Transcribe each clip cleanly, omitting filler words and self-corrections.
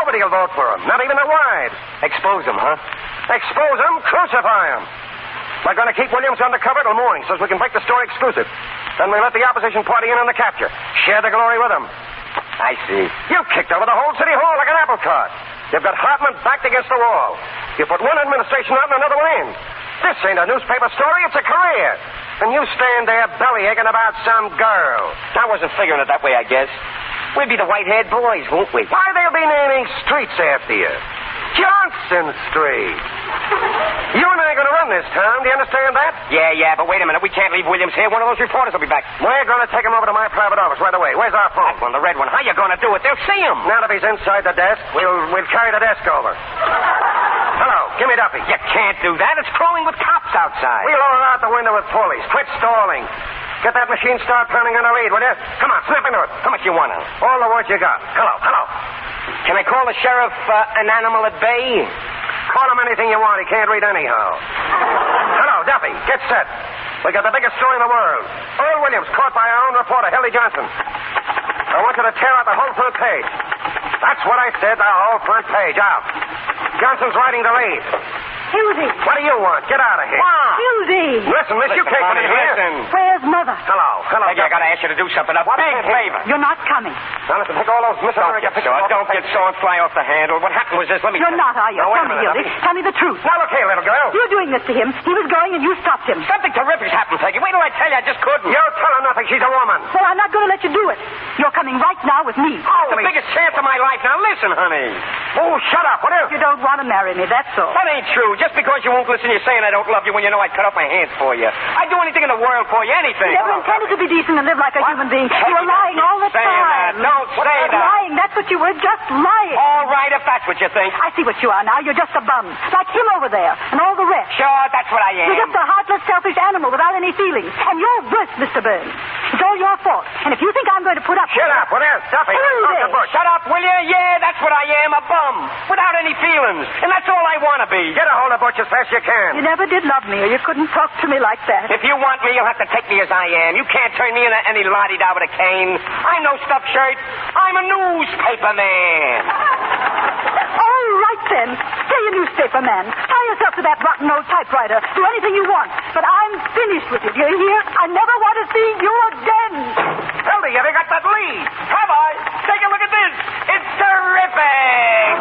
Nobody will vote for him, not even the wives. Expose them, huh? Expose him, crucify him. We're going to keep Williams undercover till morning so we can make the story exclusive. Then we let the opposition party in on the capture. Share the glory with them. I see. You kicked over the whole city hall like an apple cart. You've got Hartman backed against the wall. You put one administration out and another one in. This ain't a newspaper story, it's a career. And you stand there belly-aching about some girl. I wasn't figuring it that way, I guess. We'll be the white-haired boys, won't we? Why, they'll be naming streets after you. Johnson Street. You and I are going to run this town, do you understand that? Yeah, but wait a minute. We can't leave Williams here. One of those reporters will be back. We're going to take him over to my private office right away. Where's our phone? That one, the red one. How you going to do it? They'll see him. Now that he's inside the desk, we'll carry the desk over. Hello, give me Duffy. You can't do that. It's crawling with cops outside. We'll lower out the window with pulleys. Quit stalling. Get that machine start turning on the lead, will you? Come on, snap into it. How much you want? All the words you got. Hello. Can I call the sheriff an animal at bay? Call him anything you want. He can't read anyhow. Hello, Duffy. Get set. We got the biggest story in the world. Earl Williams caught by our own reporter, Helly Johnson. I want you to tear out the whole front page. That's what I said, the whole front page. Out. Johnson's writing the lead. Susie. What do you want? Get out of here. What? Susie. Listen, miss, you can't come in here. Listen. Where's Mother? Hello. Peggy, I got to ask you to do something. A big favor. You're not coming. Now, listen, take all those miscellaneous pictures. Don't get sore and fly off the handle. What happened was this. Let me... You're not, are you? Now, wait Tell a me, minute, Hildy. Tell me the truth. Now, look here, little girl. You're doing this to him. He was going and you stopped him. Something terrific's happened, Peggy. Wait till I tell you. I just couldn't. You tell her nothing. She's a woman. Well, I'm not going to let you do it. You're coming right now with me. The biggest chance of my life. Now, listen, honey. Oh, shut up. What is? You don't want to marry me, that's all. That ain't true. Just because you won't listen, you're saying I don't love you when you know I'd cut off my hands for you. I'd do anything in the world for you, anything. You never intended to be decent and live like a human being. You were lying all the time. Don't say that. Lying, that's what you were, just lying. All right, if that's what you think. I see what you are now. You're just a bum. Like him over there and all the rest. Sure, that's what I am. You're just a heartless, selfish animal without any feelings. And you're worse, Mr. Burns. It's all your fault. And if you think I'm going to put up... Shut up. What is? Duffy. Shut up, will you? Yeah, that's what I am, a bum. Without any feelings. And that's all I want to be. Get a hold of Butch as fast as you can. You never did love me, or you couldn't talk to me like that. If you want me, you'll have to take me as I am. You can't turn me into any lottie-da with a cane. I'm no stuffed shirt. I'm a newspaper man. All right, then. Stay a newspaper man. Tie yourself to that rotten old typewriter. Do anything you want. But I'm finished with you. Do you hear? I never want to see you again. Hildy, have you got that lead? Have I? Take a look at this. It's terrific.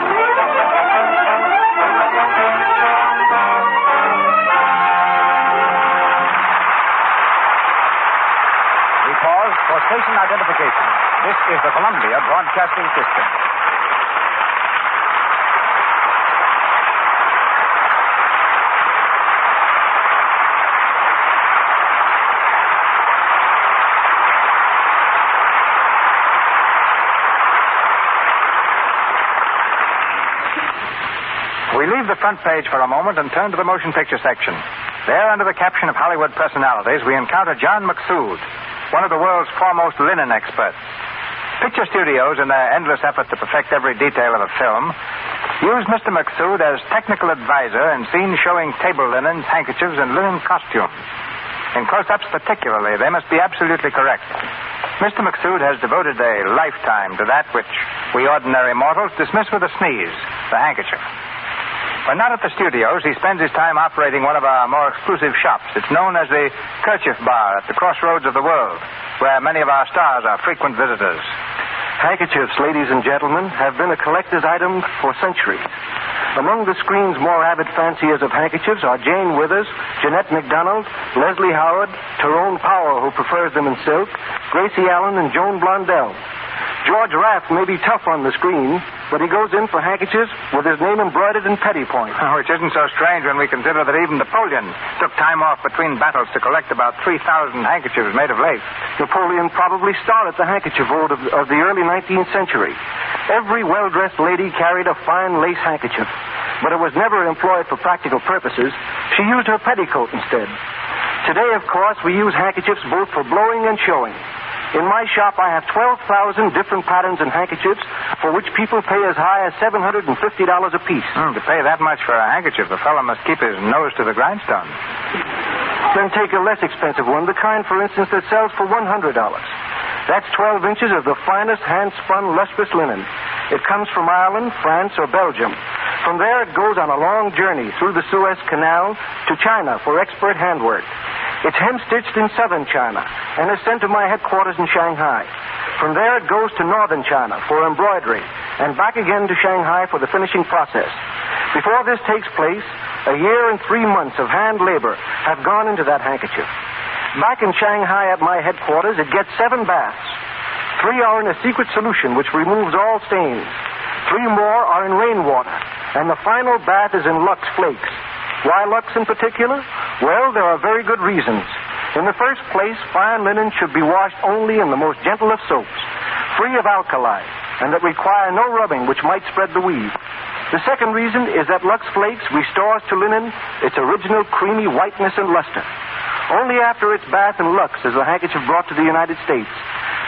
We pause for station identification. This is the Columbia Broadcasting System. We leave the front page for a moment and turn to the motion picture section. There, under the caption of Hollywood Personalities, we encounter John McSood, one of the world's foremost linen experts. Picture studios, in their endless effort to perfect every detail of a film, use Mr. McSood as technical advisor in scenes showing table linens, handkerchiefs, and linen costumes. In close-ups particularly, they must be absolutely correct. Mr. McSood has devoted a lifetime to that which we ordinary mortals dismiss with a sneeze, the handkerchief. When not at the studios, he spends his time operating one of our more exclusive shops. It's known as the Kerchief Bar at the crossroads of the world, where many of our stars are frequent visitors. Handkerchiefs, ladies and gentlemen, have been a collector's item for centuries. Among the screen's more avid fanciers of handkerchiefs are Jane Withers, Jeanette MacDonald, Leslie Howard, Tyrone Power, who prefers them in silk, Gracie Allen, and Joan Blondell. George Raft may be tough on the screen, but he goes in for handkerchiefs with his name embroidered in petty point. Oh, which isn't so strange when we consider that even Napoleon took time off between battles to collect about 3,000 handkerchiefs made of lace. Napoleon probably started the handkerchief world of the early 19th century. Every well-dressed lady carried a fine lace handkerchief, but it was never employed for practical purposes. She used her petticoat instead. Today, of course, we use handkerchiefs both for blowing and showing. In my shop, I have 12,000 different patterns and handkerchiefs for which people pay as high as $750 apiece. To pay that much for a handkerchief, the fellow must keep his nose to the grindstone. Then take a less expensive one, the kind, for instance, that sells for $100. That's 12 inches of the finest hand-spun lustrous linen. It comes from Ireland, France, or Belgium. From there, it goes on a long journey through the Suez Canal to China for expert handwork. It's hem-stitched in southern China and is sent to my headquarters in Shanghai. From there, it goes to northern China for embroidery and back again to Shanghai for the finishing process. Before this takes place, a year and 3 months of hand labor have gone into that handkerchief. Back in Shanghai at my headquarters, it gets 7 baths. 3 are in a secret solution which removes all stains. 3 more are in rainwater. And the final bath is in Lux Flakes. Why Lux in particular? Well, there are very good reasons. In the first place, fine linen should be washed only in the most gentle of soaps, free of alkali, and that require no rubbing which might spread the weave. The second reason is that Lux Flakes restores to linen its original creamy whiteness and luster. Only after its bath in Lux is the handkerchief brought to the United States.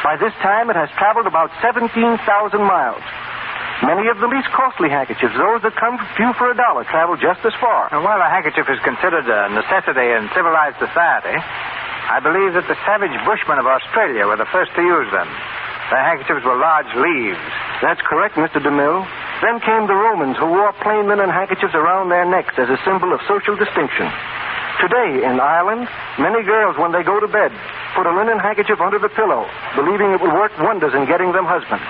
By this time, it has traveled about 17,000 miles. Many of the least costly handkerchiefs, those that come few for $1, travel just as far. And while a handkerchief is considered a necessity in civilized society, I believe that the savage bushmen of Australia were the first to use them. Their handkerchiefs were large leaves. That's correct, Mr. DeMille. Then came the Romans, who wore plain linen handkerchiefs around their necks as a symbol of social distinction. Today, in Ireland, many girls, when they go to bed, put a linen handkerchief under the pillow, believing it will work wonders in getting them husbands.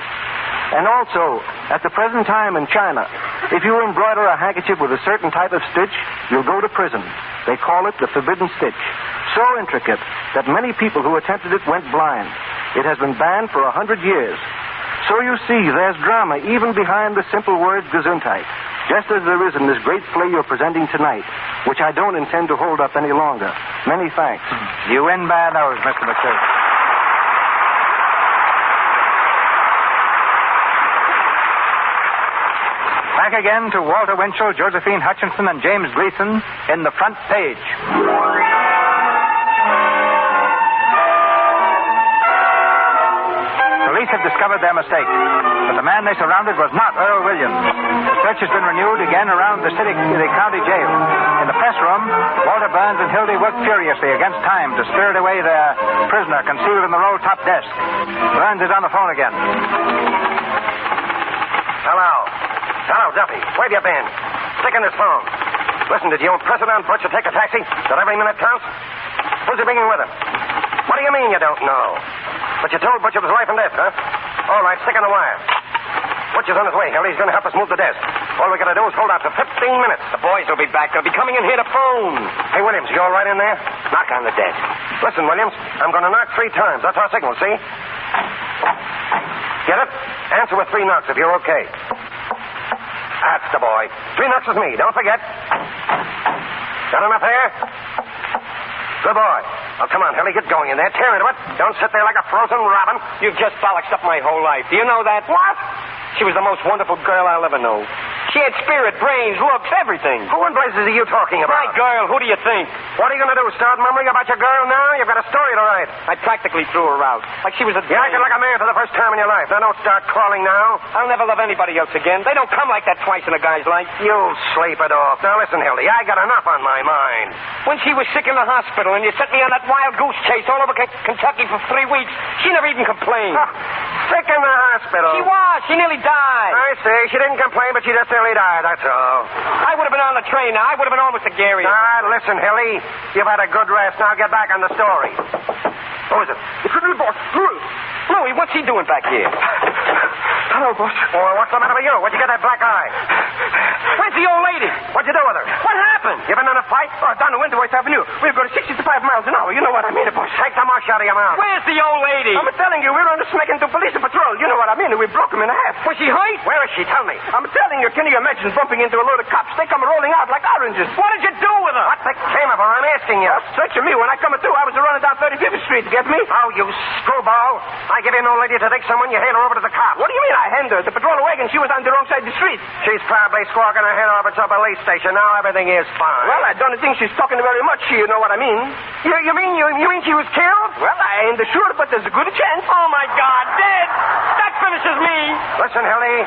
And also, at the present time in China, if you embroider a handkerchief with a certain type of stitch, you'll go to prison. They call it the forbidden stitch. So intricate that many people who attempted it went blind. It has been banned for 100 years. So you see, there's drama even behind the simple word Gesundheit, just as there is in this great play you're presenting tonight, which I don't intend to hold up any longer. Many thanks. You win by those, Mr. McClure. Back again to Walter Winchell, Josephine Hutchinson, and James Gleason in the front page. Police have discovered their mistake, but the man they surrounded was not Earl Williams. The search has been renewed again around the county jail. In the press room, Walter Burns and Hildy worked furiously against time to spirit away their prisoner concealed in the roll-top desk. Burns is on the phone again. Hello, Duffy. Where have you been? Stick in this phone. Listen, did you and President Butcher take a taxi? That every minute counts? Who's he bringing with him? What do you mean you don't know? But you told Butcher it was life and death, huh? All right, stick on the wire. Butcher's on his way. He's going to help us move the desk. All we got to do is hold out for 15 minutes. The boys will be back. They'll be coming in here to phone. Hey, Williams, you all right in there? Knock on the desk. Listen, Williams, I'm going to knock 3 times. That's our signal, see? Get it? Answer with 3 knocks if you're okay. That's the boy. 3 knocks is me. Don't forget. Got enough air? Good boy. Oh, come on, Hilly. Get going in there. Tear into it. Don't sit there like a frozen robin. You've just bollocksed up my whole life. Do you know that? What? She was the most wonderful girl I'll ever know. She had spirit, brains, looks, everything. Who in blazes are you talking about? My girl. Who do you think? What are you going to do? Start mumbling about your girl now? You've got a story to write. I practically threw her out. Like she was a... You're acting like a man for the first time in your life. Now, don't start crawling now. I'll never love anybody else again. They don't come like that twice in a guy's life. You'll sleep it off. Now, listen, Hildy, I got enough on my mind. When she was sick in the hospital and you sent me on that wild goose chase all over Kentucky for 3 weeks, she never even complained. Sick in the hospital? She was. She nearly died. I see. She didn't complain, but she just nearly died, that's all. I would have been on the train now. I would have been almost a Gary. Listen, Hilly, you've had a good rest. Now get back on the story. Who is it? It's the new boss, Louis. Louis, what's he doing back here? Hello, boss. Well, what's the matter with you? Where'd you get that black eye? Where's the old lady? What'd you do with her? What happened? You been in a fight? Oh, down the Winterwaist Avenue. We were going 65 miles an hour. You know what I mean, boss. Take the mush out of your mouth. Where's the old lady? I'm telling you, we were on the Spreaker police patrol. You know what I mean? We broke him in half. Was she hurt? Where is she? Tell me. I'm telling you, can you imagine bumping into a load of cops? They come rolling out like oranges. What did you do with her? What the came of her? I'm asking you. Search me. When I come through, I was running down 35th Street. Get me? Oh, you screwball. I give you no lady to take someone, you hand her over to the cops. What do you mean I hand her? The patrol wagon, she was on the wrong side of the street. She's probably squawking her head over to a police station. Now everything is fine. Well, I don't think she's talking very much. You know what I mean? You mean she was killed? Well, I ain't sure, but there's a good chance. Oh, my God, dead. That finishes me. Listen, Hildy.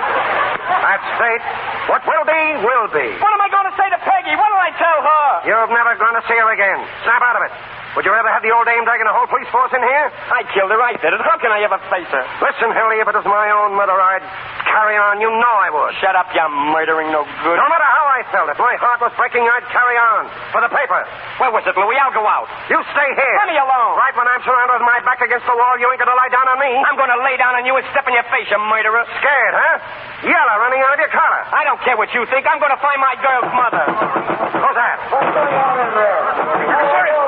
That's fate. What will be, will be. What am I going to say to Peggy? What will I tell her? You're never going to see her again. Snap out of it. Would you rather have the old dame dragging a whole police force in here? I killed her. I did it. How can I ever face her? Listen, Hildy, if it was my own mother, I'd... carry on. You know I would. Shut up, you murdering no good. No matter how I felt, if my heart was breaking, I'd carry on. For the paper. Where was it, Louis? I'll go out. You stay here. Let me alone. Right when I'm surrounded with my back against the wall, you ain't gonna lie down on me. I'm going to lay down on you and step in your face, you murderer. Scared, huh? Yellow running out of your collar. I don't care what you think. I'm going to find my girl's mother. Who's that?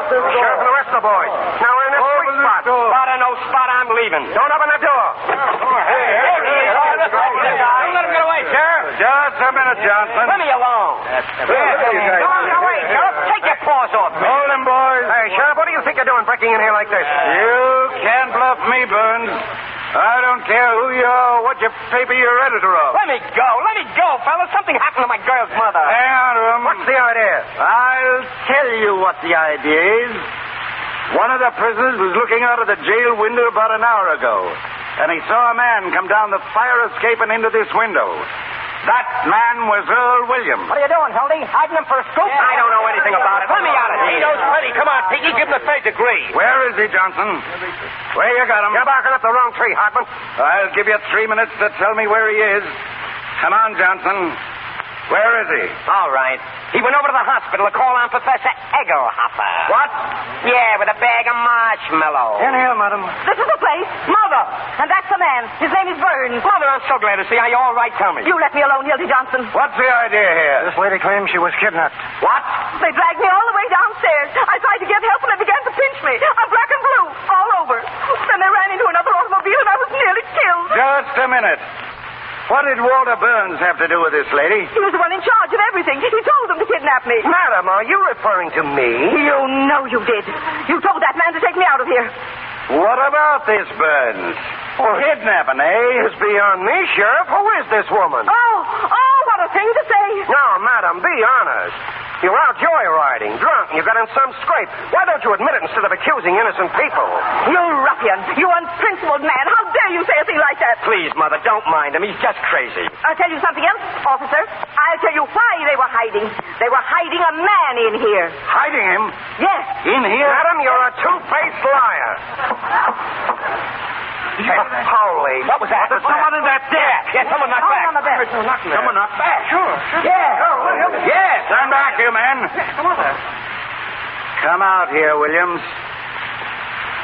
Sheriff and the rest of the boys. Now we're in this sweet spot. Spot or no spot, I'm leaving. Don't open the door. There he is. Don't let him get away, Sheriff. Just a minute, Johnson. Let me alone. Don't get away, Sheriff. Take your paws off me. Hold him, boys. Hey, Sheriff, what do you think you're doing breaking in here like this? You can't bluff me, Burns. I don't care who you are or what your paper you're editor of. Let me go. Let me go, fellas. Something happened to my girl's mother. Hang on to him. What's the idea? I'll tell you what the idea is. One of the prisoners was looking out of the jail window about an hour ago, and he saw a man come down the fire escape and into this window. That man was Earl Williams. What are you doing, Hildy? Hiding him for a scoop? I don't know anything about it. Let me out of here. He knows plenty. Come on, Piggy. Give him the third degree. Where is he, Johnson? Where you got him? You're barking up the wrong tree, Hartman. I'll give you 3 minutes to tell me where he is. Come on, Johnson. Where is he? All right. He went over to the hospital to call on Professor Egglehopper. What? Yeah, with a bag of marshmallows. In here, madam. This is the place. Mother! And that's the man. His name is Burns. Mother, I'm so glad to see you. Are you all right? Tell me. You let me alone, Hildy Johnson. What's the idea here? This lady claims she was kidnapped. What? They dragged me all the way downstairs. I tried to get help and they began to pinch me. I'm black and blue, all over. Then they ran into another automobile and I was nearly killed. Just a minute. What did Walter Burns have to do with this lady? He was the one in charge of everything. He told them to kidnap me. Madam, are you referring to me? You know you did. You told that man to take me out of here. What about this, Burns? Kidnapping, eh? It's beyond me, Sheriff. Who is this woman? Oh, what a thing to say. No, madam, be honest. You were out joyriding, drunk, and you got in some scrape. Why don't you admit it instead of accusing innocent people? You ruffian. You unprincipled man. How dare you say a thing like that? Please, Mother, don't mind him. He's just crazy. I'll tell you something else, officer. I'll tell you why they were hiding. They were hiding a man in here. Hiding him? Yes. In here? Madam, you're a two-faced liar. Holy... What was that? There's someone in that deck. Yeah, someone knocked back. On the bed. Someone knocked back. Sure. Yeah. Yes. Stand back, you men. Come on, there. Come out here, Williams.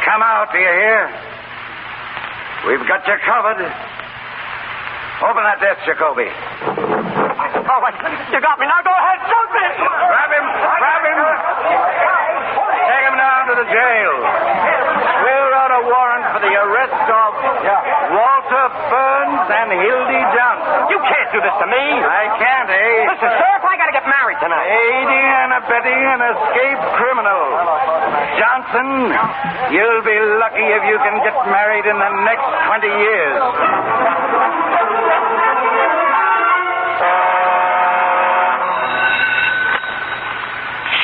Come out, do you hear? We've got you covered. Open that desk, Jacoby. All right. You got me. Now go ahead. Shoot me. Grab him. Grab him. Take him down to the jail. We'll write a warrant for the arrest of Walter Burns and Hildy Johnson. You can't do this to me. I can't, eh? Listen, Sheriff, I got to get married tonight. Aiding and abetting an escaped criminal. Johnson, you'll be lucky if you can get married in the next 20 years.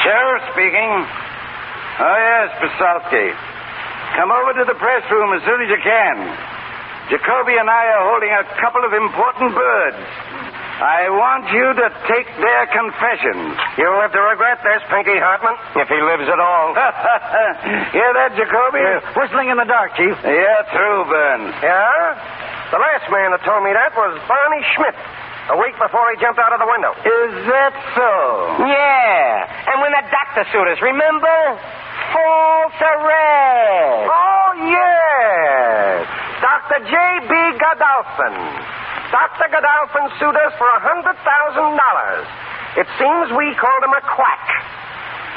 Sheriff speaking. Oh, yes, Pesalski. Come over to the press room as soon as you can. Jacoby and I are holding a couple of important birds. I want you to take their confessions. You'll have to regret this, Pinky Hartman, if he lives at all. Hear that, Jacoby? Whistling in the dark, Chief. Yeah, true, Burns. Yeah? The last man that told me that was Barney Schmidt, a week before he jumped out of the window. Is that so? Yeah. And when the doctor sued us, remember? False arrest. Oh, yes. Dr. J.B. Godolphin. Dr. Godolphin sued us for $100,000. It seems we called him a quack.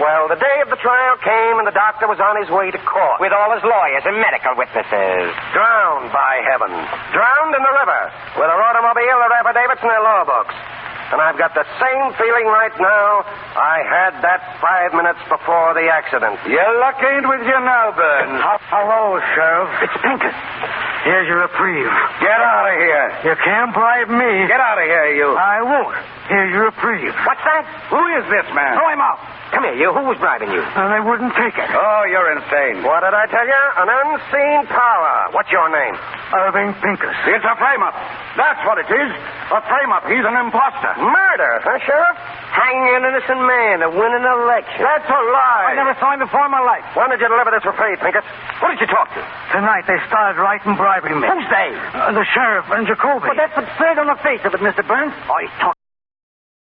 Well, the day of the trial came and the doctor was on his way to court. With all his lawyers and medical witnesses. Drowned, by heaven. Drowned in the river. With their automobile, their affidavits, and their law books. And I've got the same feeling right now I had that 5 minutes before the accident. Your luck ain't with you now, Burns. Hello, Sheriff. It's Pinkett. Here's your reprieve. Get out of here. You can't bribe me. Get out of here, you. I won't. Here's your reprieve. What's that? Who is this man? Throw him out. Come here, you. Who was bribing you? And they wouldn't take it. Oh, you're insane. What did I tell you? An unseen power. What's your name? Irving Pincus. It's a frame-up. That's what it is. A frame-up. He's an imposter. Murder, huh, Sheriff? Hanging an innocent man to win an election. That's a lie. I never saw him before in my life. When did you deliver this reprieve, Pincus? Who did you talk to? Tonight they started writing bribing me. Who's they? The sheriff and Jacoby. But that's absurd on the face of it, Mr. Burns. Oh, he's talking